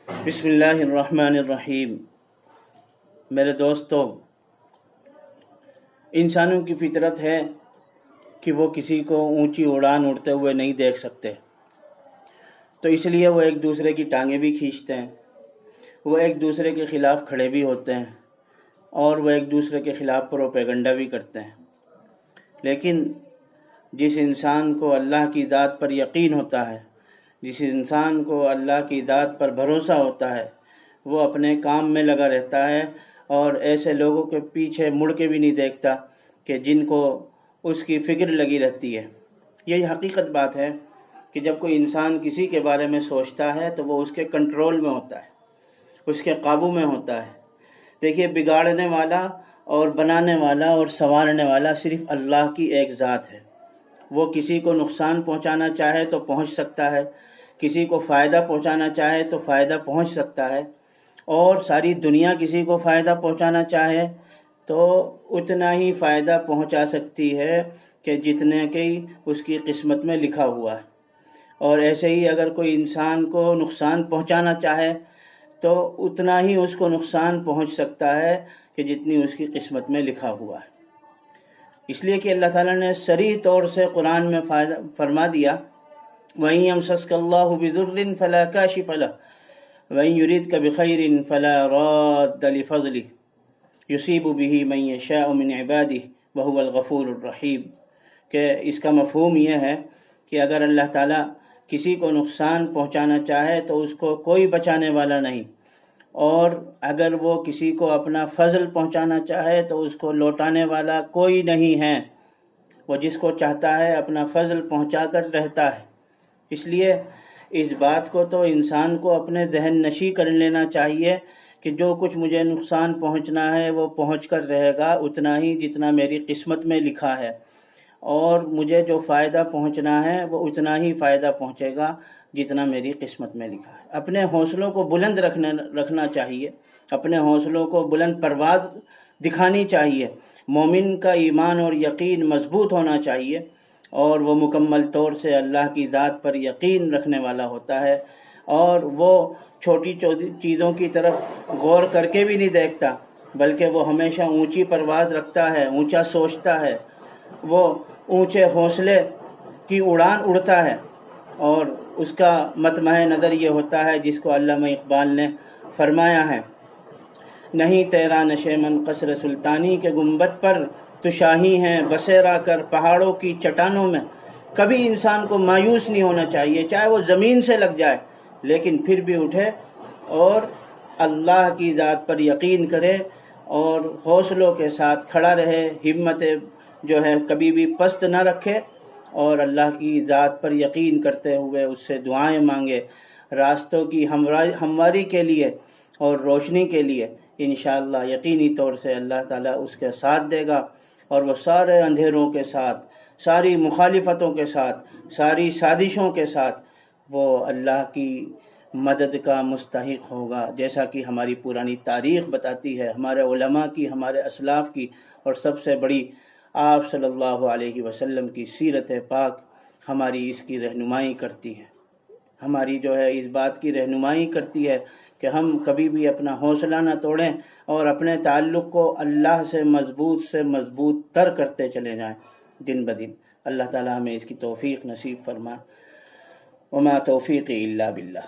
بسم اللہ الرحمن الرحیم۔ میرے دوستو، انسانوں کی فطرت ہے کہ وہ کسی کو اونچی اڑان اڑتے ہوئے نہیں دیکھ سکتے، تو اس لیے وہ ایک دوسرے کی ٹانگیں بھی کھینچتے ہیں، وہ ایک دوسرے کے خلاف کھڑے بھی ہوتے ہیں اور وہ ایک دوسرے کے خلاف پروپیگنڈا بھی کرتے ہیں۔ لیکن جس انسان کو اللہ کی ذات پر یقین ہوتا ہے، جس انسان کو اللہ کی ذات پر بھروسہ ہوتا ہے، وہ اپنے کام میں لگا رہتا ہے اور ایسے لوگوں کے پیچھے مڑ کے بھی نہیں دیکھتا کہ جن کو اس کی فکر لگی رہتی ہے۔ یہی حقیقت بات ہے کہ جب کوئی انسان کسی کے بارے میں سوچتا ہے تو وہ اس کے کنٹرول میں ہوتا ہے، اس کے قابو میں ہوتا ہے۔ دیکھیے، بگاڑنے والا اور بنانے والا اور سنوارنے والا صرف اللہ کی ایک ذات ہے۔ وہ کسی کو نقصان پہنچانا چاہے تو پہنچ سکتا ہے، کسی کو فائدہ پہنچانا چاہے تو فائدہ پہنچ سکتا ہے، اور ساری دنیا کسی کو فائدہ پہنچانا چاہے تو اتنا ہی فائدہ پہنچا سکتی ہے کہ جتنے کی اس کی قسمت میں لکھا ہوا ہے۔ اور ایسے ہی اگر کوئی انسان کو نقصان پہنچانا چاہے تو اتنا ہی اس کو نقصان پہنچ سکتا ہے کہ جتنی اس کی قسمت میں لکھا ہوا ہے۔ اس لیے کہ اللہ تعالیٰ نے صریح طور سے قرآن میں فرما دیا، وَإِن يَمْسَسْكَ اللَّهُ بِضُرٍّ فَلَا كَاشِفَ لَهُ وَإِن يُرِدْكَ بِخَيْرٍ فَلَا رَادَّ لِفَضْلِهِ يُصِيبُ بِهِ مَن يَشَاءُ مِنْ عِبَادِهِ وَهُوَ الْغَفُورُ الرَّحِيمُ۔ کہ اس کا مفہوم یہ ہے کہ اگر اللہ تعالیٰ کسی کو نقصان پہنچانا چاہے تو اس کو کوئی بچانے والا نہیں، اور اگر وہ کسی کو اپنا فضل پہنچانا چاہے تو اس کو لوٹانے والا کوئی نہیں ہے۔ وہ جس کو چاہتا ہے اپنا فضل پہنچا کر رہتا ہے۔ اس لیے اس بات کو تو انسان کو اپنے ذہن نشی کر لینا چاہیے کہ جو کچھ مجھے نقصان پہنچنا ہے وہ پہنچ کر رہے گا اتنا ہی جتنا میری قسمت میں لکھا ہے، اور مجھے جو فائدہ پہنچنا ہے وہ اتنا ہی فائدہ پہنچے گا جتنا میری قسمت میں لکھا ہے۔ اپنے حوصلوں کو بلند رکھنا چاہیے، اپنے حوصلوں کو بلند پرواز دکھانی چاہیے۔ مومن کا ایمان اور یقین مضبوط ہونا چاہیے، اور وہ مکمل طور سے اللہ کی ذات پر یقین رکھنے والا ہوتا ہے، اور وہ چھوٹی چیزوں کی طرف غور کر کے بھی نہیں دیکھتا، بلکہ وہ ہمیشہ اونچی پرواز رکھتا ہے، اونچا سوچتا ہے، وہ اونچے حوصلے کی اڑان اڑتا ہے، اور اس کا مطمع نظر یہ ہوتا ہے جس کو علامہ اقبال نے فرمایا ہے، نہیں تیرا نشے من قصر سلطانی کے گنبد پر، تو شاہی ہیں بسیرا کر پہاڑوں کی چٹانوں میں۔ کبھی انسان کو مایوس نہیں ہونا چاہیے، چاہے وہ زمین سے لگ جائے، لیکن پھر بھی اٹھے اور اللہ کی ذات پر یقین کرے اور حوصلوں کے ساتھ کھڑا رہے، ہمت جو ہے کبھی بھی پست نہ رکھے، اور اللہ کی ذات پر یقین کرتے ہوئے اس سے دعائیں مانگے راستوں کی ہمواری کے لیے اور روشنی کے لیے۔ انشاءاللہ یقینی طور سے اللہ تعالیٰ اس کے ساتھ دے گا، اور وہ سارے اندھیروں کے ساتھ، ساری مخالفتوں کے ساتھ، ساری سازشوں کے ساتھ وہ اللہ کی مدد کا مستحق ہوگا، جیسا کہ ہماری پرانی تاریخ بتاتی ہے، ہمارے علماء کی، ہمارے اسلاف کی، اور سب سے بڑی آپ صلی اللہ علیہ وسلم کی سیرت پاک ہماری اس کی رہنمائی کرتی ہے، ہماری جو ہے اس بات کی رہنمائی کرتی ہے کہ ہم کبھی بھی اپنا حوصلہ نہ توڑیں اور اپنے تعلق کو اللہ سے مضبوط تر کرتے چلے جائیں دن بدن۔ اللہ تعالی ہمیں اس کی توفیق نصیب فرمائے۔ وما توفیقی الا باللہ۔